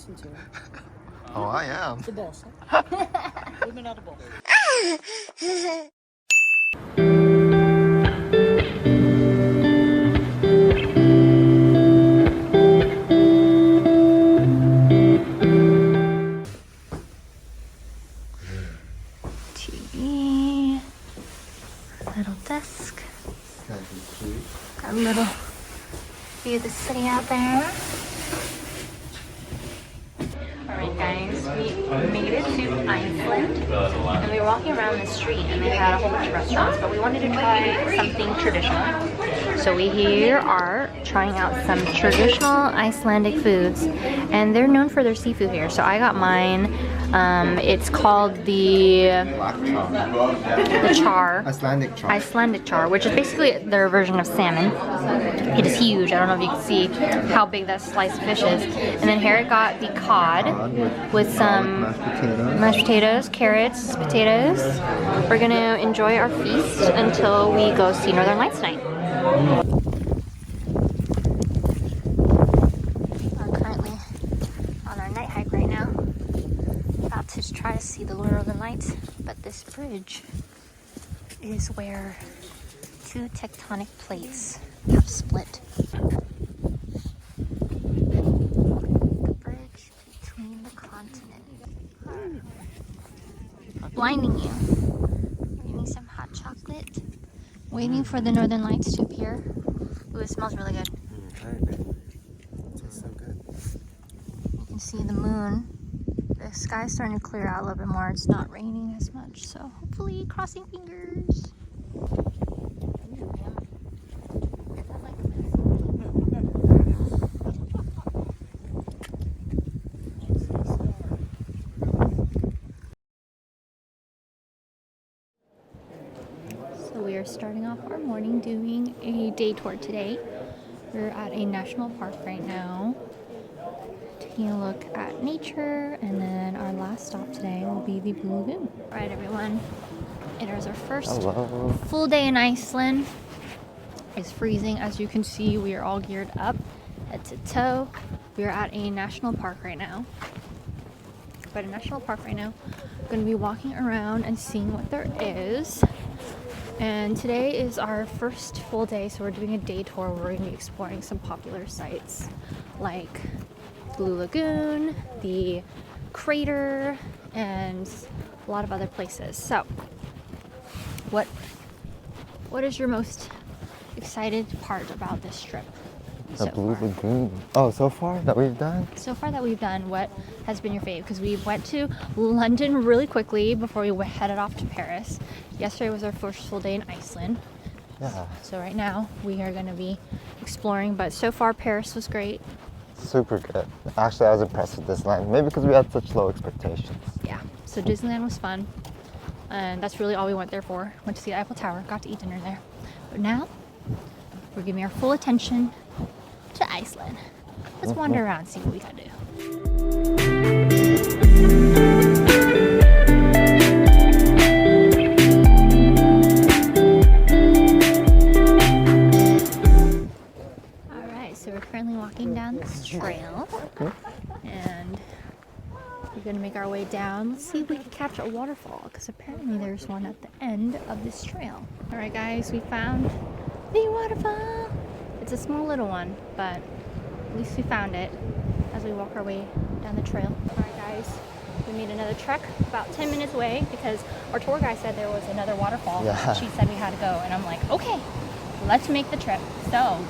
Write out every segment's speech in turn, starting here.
listen to him. Oh, I am. The boss. Huh? Women are the boss. TV. Little desk. That'd be cute. Got a little view of the city out there. Alright guys, we made it to Iceland and we were walking around the street and they had a whole bunch of restaurants, but we wanted to try something traditional. So we here are trying out some traditional Icelandic foods and they're known for their seafood here. So I got mine. It's called the char. Icelandic char. Icelandic char, which is basically their version of salmon. It is huge. I don't know if you can see how big that slice of fish is. And then here it got the cod with some mashed potatoes, carrots, potatoes. We're gonna enjoy our feast until we go see Northern Lights tonight. We're currently on our night hike right now. About to try to see the Northern Lights, but this bridge is where two tectonic plates have split. The bridge between the continents. Blinding you. Getting some hot chocolate. Waiting for the Northern Lights to appear. Ooh, it smells really good. It tastes so good. You can see the moon. The sky's starting to clear out a little bit more. It's not raining as much, so hopefully, crossing fingers. So we are starting off our morning doing a day tour today. We're at a national park right now, taking a look at nature, and then our last stop today will be the Blue Lagoon. All right, everyone. It is our first full day in Iceland. It's freezing. As you can see, we are all geared up head to toe. We are at a national park right now. We're going to be walking around and seeing what there is. And today is our first full day, so we're doing a day tour where we're going to be exploring some popular sites like Blue Lagoon, the crater, and a lot of other places. So, what is your most excited part about this trip? The Blue Lagoon. Oh, so far that we've done? So far that we've done, what has been your fave? Because we went to London really quickly before we headed off to Paris. Yesterday was our first full day in Iceland. Yeah. So right now we are going to be exploring, but so far Paris was great. Super good. Actually, I was impressed with Disneyland. Maybe because we had such low expectations. Yeah, so Disneyland was fun. And that's really all we went there for. Went to see the Eiffel Tower, got to eat dinner there. But now, we're giving our full attention to Iceland. Let's wander around and see what we gotta do. Alright, so we're currently walking down this trail. And we're gonna make our way down. Let's see if we can catch a waterfall, because apparently there's one at the end of this trail. Alright guys, we found the waterfall. It's a small little one, but at least we found it as we walk our way down the trail. Alright guys, we made another trek about 10 minutes away because our tour guide said there was another waterfall. Yeah. She said we had to go, and I'm like, okay, let's make the trip. So,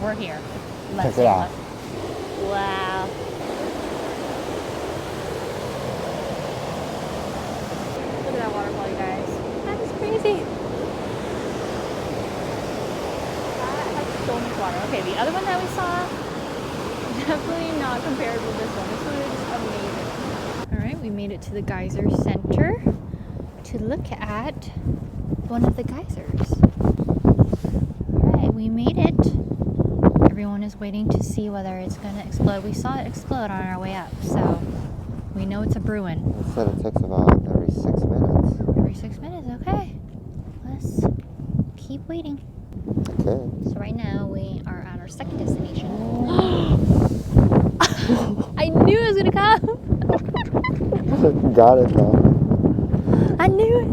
we're here. Let's check it out. Wow. Look at that waterfall, you guys. That is crazy. That has so much water. Okay, the other one that we saw, definitely not compared with this one. This one is amazing. Alright, we made it to the geyser center to look at one of the geysers. Alright, we made it. Everyone is waiting to see whether it's going to explode. We saw it explode on our way up, so we know it's a brewing. It said it takes about every 6 minutes. Every 6 minutes, okay. Let's keep waiting. Okay. So right now we are at our second destination. I knew it was gonna come. Got it though. I knew it.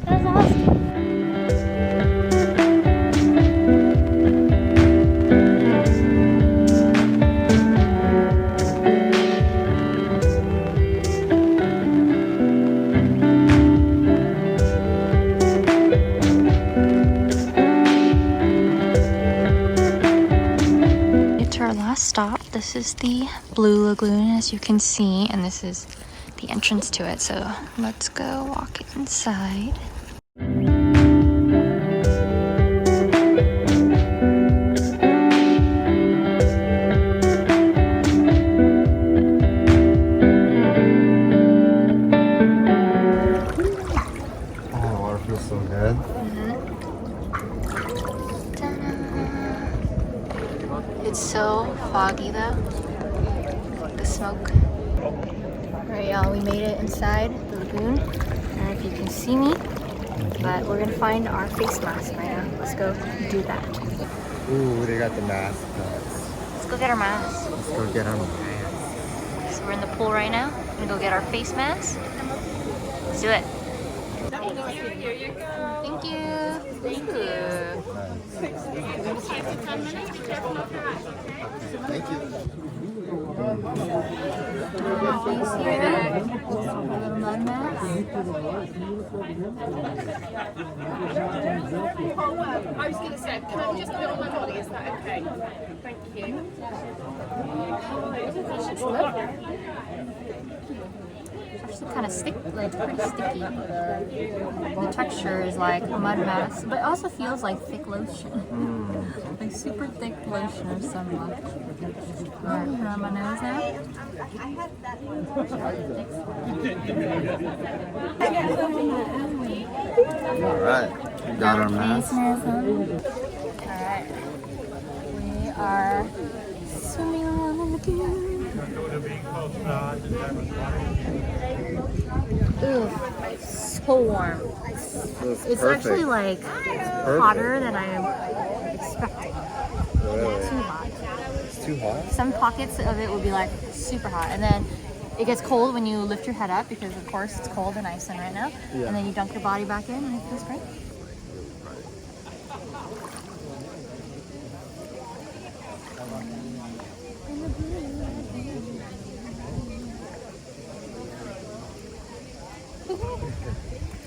That was awesome. Our last stop. This is the Blue Lagoon, as you can see, and this is the entrance to it. So let's go walk inside. Oh, the water feels so good. It's so foggy though, the smoke. Alright y'all, we made it inside the lagoon. I don't know if you can see me, but we're gonna find our face mask right now. Let's go do that. Ooh, they got the mask. Let's go get our mask. Let's go get our mask. So we're in the pool right now. We're gonna go get our face mask. Let's do it. Here you go. Thank you. Thank you. Thank you. I was going to say, can I just put it on my body? Is that okay? Thank you. Actually kind of like pretty sticky. The texture is like a mud mask, but it also feels like thick lotion. Like super thick lotion or sunblock. Alright, put it on my nose now. Alright, we got our mask. Alright, we are swimming around the lagoon. Ooh, so warm. It's actually like hotter than I expected. Really? Too hot. It's too hot? Some pockets of it will be like super hot, and then it gets cold when you lift your head up because of course it's cold in Iceland right now. Yeah. And then you dunk your body back in and it feels great.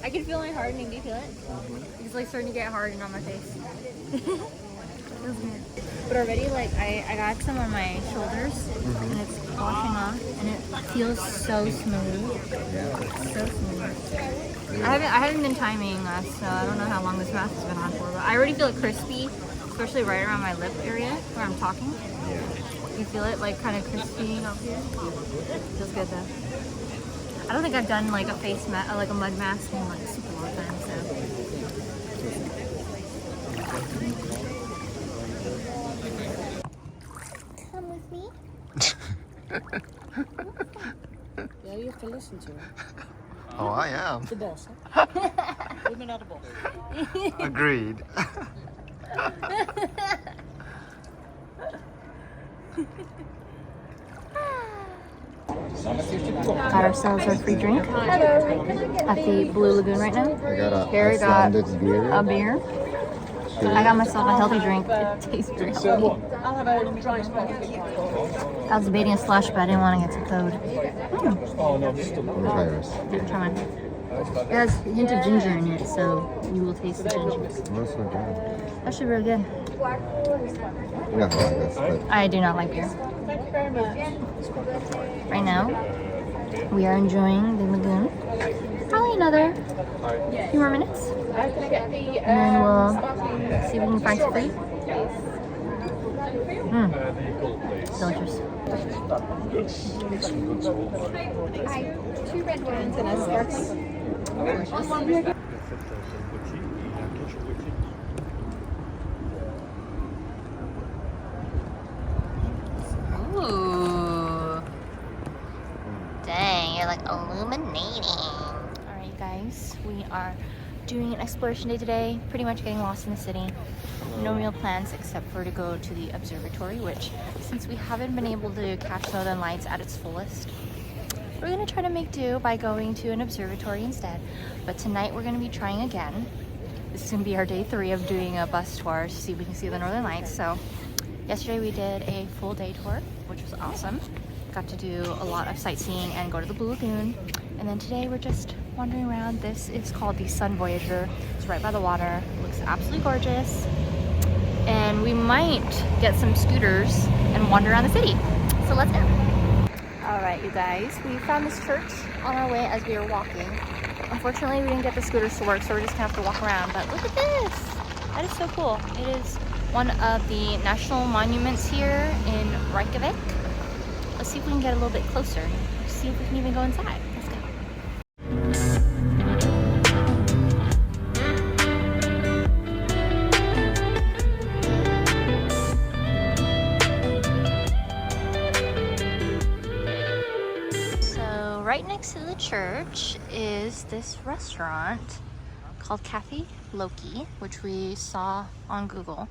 I can feel my hardening. Do you feel it? It's like starting to get hardened on my face. Feels good. But already, like I got some on my shoulders, and it's washing off, and it feels so smooth. Yeah. So smooth. I haven't been timing this, so I don't know how long this mask has been on for, but I already feel it crispy, especially right around my lip area where I'm talking. You feel it like kind of crispy up here. Feels good though. I don't think I've done like a face mask, like a mud mask in like a super long time, so. Come with me. Yeah, you have to listen to her. Oh, I am. The boss. Women are the boss. Agreed. Got ourselves our free drink at the Blue Lagoon right now. We got a Harry got Icelandic beer. a beer. I got myself a healthy drink. It tastes very healthy. I'll have a dry spot. I was debating a slush, but I didn't want to get too cold. Let me try yours. Try mine. It has a hint of ginger in it, so you will taste the ginger. What's so good? Actually, really good. We don't like this, but I do not like beer. Thank you very much. Right now, we are enjoying the lagoon. Probably another few more minutes, Can I get the and then we'll see if we can find some food. Delicious. Two red wines and a sparkling. Ooh. Dang, you're like illuminating. Alright guys, we are doing an exploration day today, pretty much getting lost in the city. No real plans except for to go to the observatory, which since we haven't been able to catch northern lights at its fullest, we're gonna try to make do by going to an observatory instead. But tonight we're gonna be trying again. This is gonna be our day 3 of doing a bus tour to see if we can see the northern lights. So yesterday we did a full day tour, which was awesome. Got to do a lot of sightseeing and go to the Blue Lagoon. And then today we're just wandering around. This is called the Sun Voyager. It's right by the water. It looks absolutely gorgeous. And we might get some scooters and wander around the city. So let's go. All right, you guys, we found this church on our way as we were walking. Unfortunately, we didn't get the scooters to work, so we're just gonna have to walk around. But look at this. That is so cool. It is one of the national monuments here in Reykjavik. Let's see if we can get a little bit closer. See if we can even go inside. Let's go. So right next to the church is this restaurant called Cafe Loki, which we saw on Google.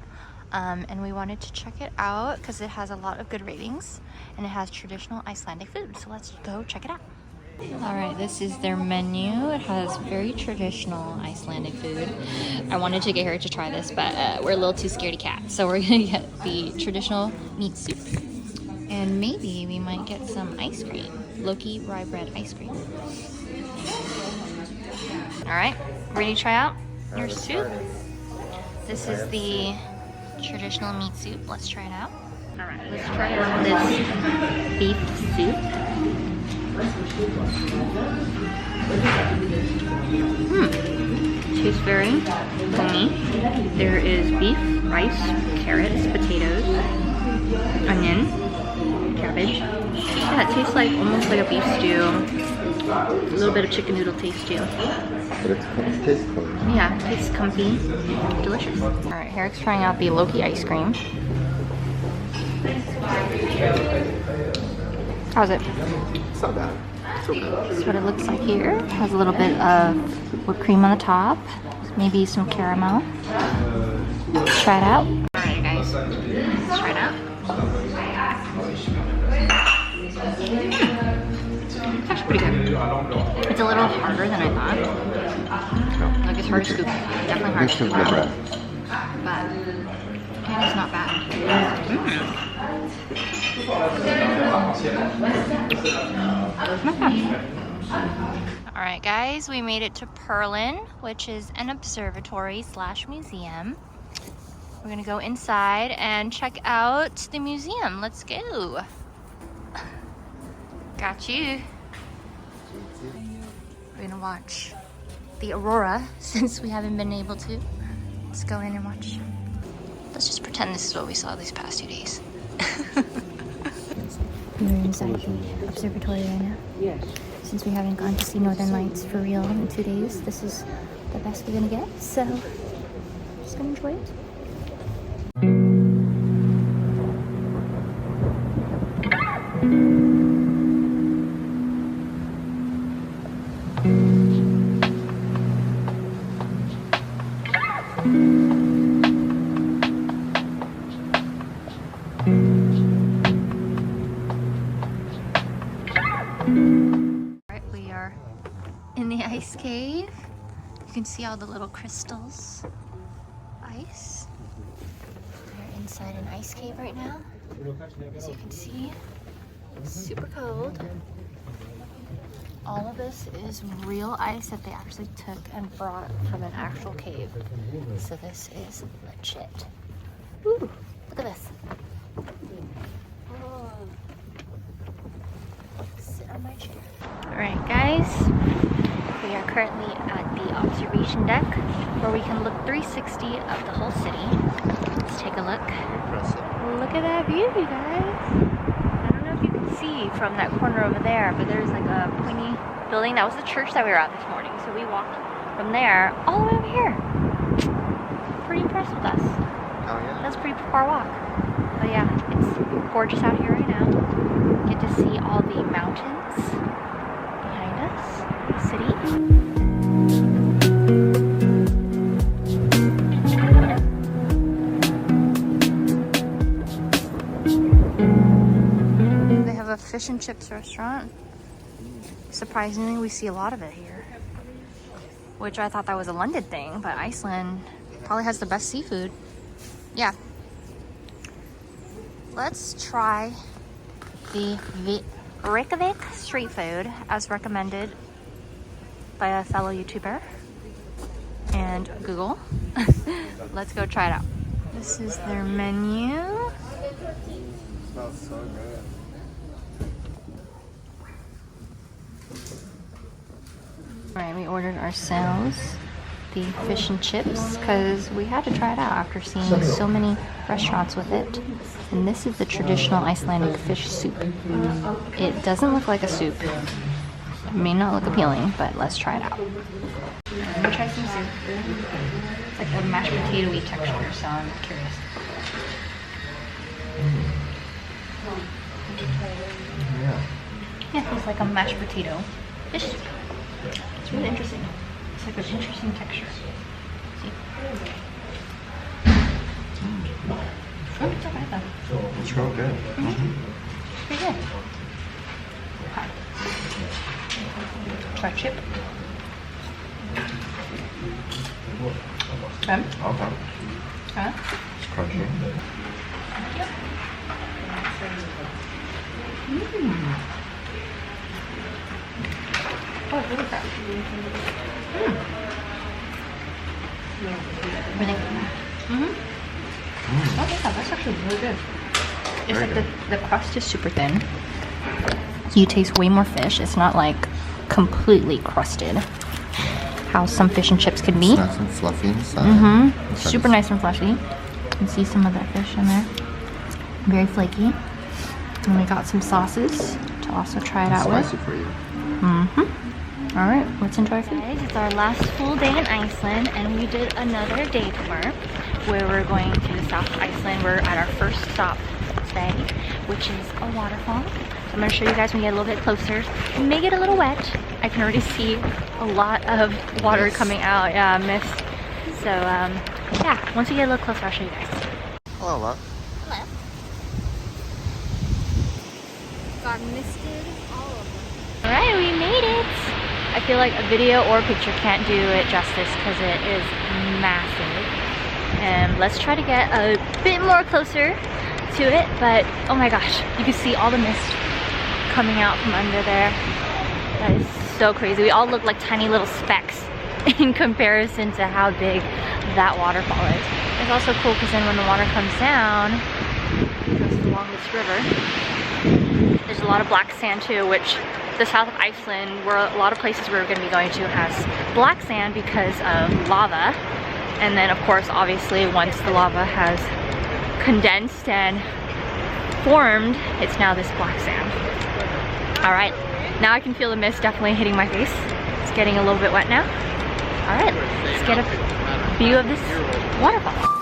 And we wanted to check it out because it has a lot of good ratings and it has traditional Icelandic food. So let's go check it out. All right, this is their menu. It has very traditional Icelandic food. I wanted to get her to try this, but we're a little too scared of cats. So we're gonna get the traditional meat soup. And maybe we might get some ice cream. Loki rye bread ice cream. All right, ready to try out your soup? This is the traditional meat soup. Let's try it out. All right, let's try out this beef soup. Tastes very homey. There is beef, rice, carrots, potatoes, onion, cabbage. Yeah, it tastes like almost like a beef stew. A little bit of chicken noodle taste too. But it tastes good. Yeah, it tastes comfy. Delicious. Alright, Eric's trying out the Loki ice cream. How's it? It's not bad. It's okay. This is what it looks like here. It has a little bit of whipped cream on the top. Maybe some caramel. Let's try it out. Alright guys, let's try it out. It's actually pretty good. It's a little harder than I thought. Like it's hard to scoop. Definitely hard to scoop. But it's not bad. Not bad. Alright guys, we made it to Perlan, which is an observatory / museum. We're gonna go inside and check out the museum. Let's go. Got you. We're gonna watch the aurora since we haven't been able to. Let's go in and watch. Let's just pretend this is what we saw these past 2 days. We're inside the observatory right now. Yes. Since we haven't gone to see northern lights for real in 2 days, this is the best we're gonna get. So, just gonna enjoy it. In the ice cave, you can see all the little crystals, ice. We're inside an ice cave right now. As you can see, it's super cold. All of this is real ice that they actually took and brought from an actual cave. So this is legit. Ooh, look at this. Oh. Sit on my chair. All right, guys. We are currently at the observation deck where we can look 360 of the whole city. Let's take a look. Impressive. Look at that view, you guys. I don't know if you can see from that corner over there, but there's like a pointy building. That was the church that we were at this morning. So we walked from there all the way over here. Pretty impressed with us. Oh yeah? That's a pretty far walk. But yeah, it's gorgeous out here right now. Get to see all the mountains behind us. City. fish and chips restaurant. Surprisingly, we see a lot of it here. Which I thought that was a London thing, but Iceland probably has the best seafood. Yeah. Let's try the Reykjavik street food as recommended by a fellow YouTuber and Google. Let's go try it out. This is their menu. It smells so good. Alright, we ordered ourselves the fish and chips because we had to try it out after seeing so many restaurants with it. And this is the traditional Icelandic fish soup. It doesn't look like a soup. It may not look appealing, but let's try it out. I'm gonna try some soup. It's like a mashed potato-y texture, so I'm curious. Yeah, it's like a mashed potato fish soup. It's really interesting. It's like an interesting texture. See? Oh, it's not bad though. It's real good. Pretty good. Okay. Try chip. Okay. Okay. Huh? It's crunchy. Oh, it's really fresh. Really good. Oh yeah, that's actually really good. It's like the crust is super thin. You taste way more fish. It's not like completely crusted. How some fish and chips can be. It's nice and fluffy inside. Super nice and fleshy. You can see some of that fish in there. Very flaky. And we got some sauces to also try it out with. Spicy for you. Alright, let's enjoy food. Guys, it's our last full day in Iceland and we did another day tour where we're going to South Iceland. We're at our first stop today, which is a waterfall. So I'm going to show you guys when we get a little bit closer. It may get a little wet. I can already see a lot of water coming out. Yeah, mist. So yeah, once we get a little closer, I'll show you guys. Hello, love. Hello. Got misted all over. Alright, we made it! I feel like a video or a picture can't do it justice because it is massive. And let's try to get a bit more closer to it, but oh my gosh, you can see all the mist coming out from under there. That is so crazy. We all look like tiny little specks in comparison to how big that waterfall is. It's also cool because then when the water comes down, it goes along this river. There's a lot of black sand too, which the south of Iceland, where a lot of places we're going to be going to, has black sand because of lava. And then of course, obviously, once the lava has condensed and formed, it's now this black sand. All right, now I can feel the mist definitely hitting my face. It's getting a little bit wet now. All right, let's get a view of this waterfall.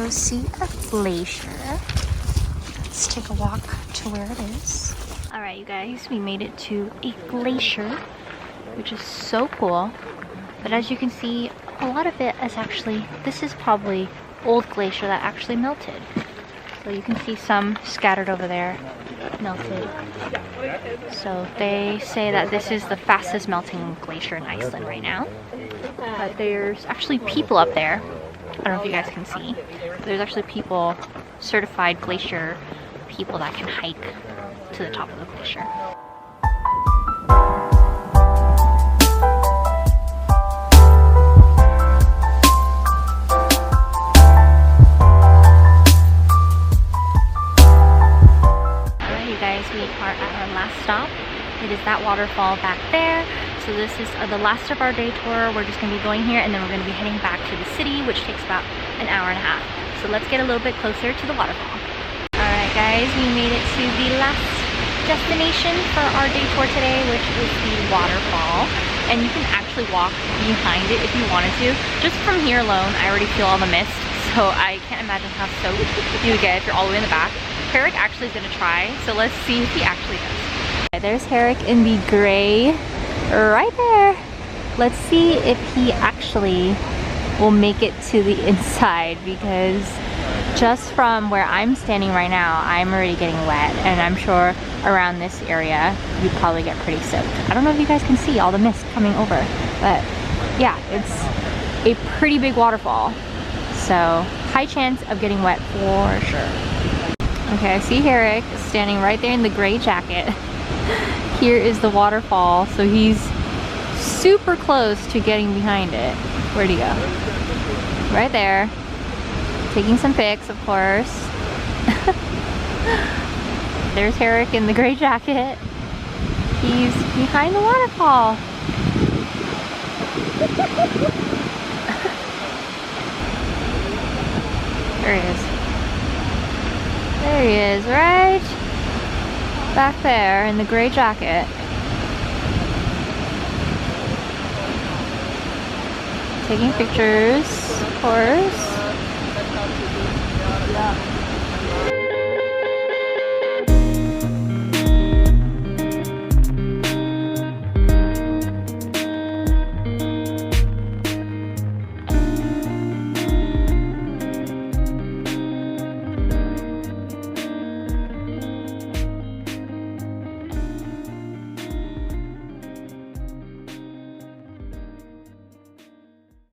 See a glacier. Let's take a walk to where it is. All right, you guys, we made it to a glacier, which is so cool. But as you can see, a lot of it is actually, this is probably old glacier that actually melted. So you can see some scattered over there, melted. So they say that this is the fastest melting glacier in Iceland right now. But there's actually people up there. I don't know if you guys can see. There's actually people, certified glacier people that can hike to the top of the glacier. Alright, you guys, we are at our last stop. It is that waterfall back there. So this is the last of our day tour. We're just going to be going here and then we're going to be heading back to the city, which takes about an hour and a half. So let's get a little bit closer to the waterfall. Alright guys, we made it to the last destination for our day tour today, which is the waterfall. and you can actually walk behind it if you wanted to. Just from here alone, I already feel all the mist, so I can't imagine how soaked you would get if you're all the way in the back. Herrick actually is gonna try, so let's see if he actually does. Okay, there's Herrick in the gray, right there. Let's see if he actually will make it to the inside, because just from where I'm standing right now, I'm already getting wet, and I'm sure around this area you'd probably get pretty soaked. I don't know if you guys can see all the mist coming over, but yeah, it's a pretty big waterfall, so high chance of getting wet for sure. Okay, I see Herrick standing right there in the gray jacket. Here is the waterfall, so he's super close to getting behind it. Where'd he go? Right there. Taking some pics, of course. There's Herrick in the gray jacket. He's behind the waterfall. There he is. There he is, right back there in the gray jacket. Taking pictures, of course.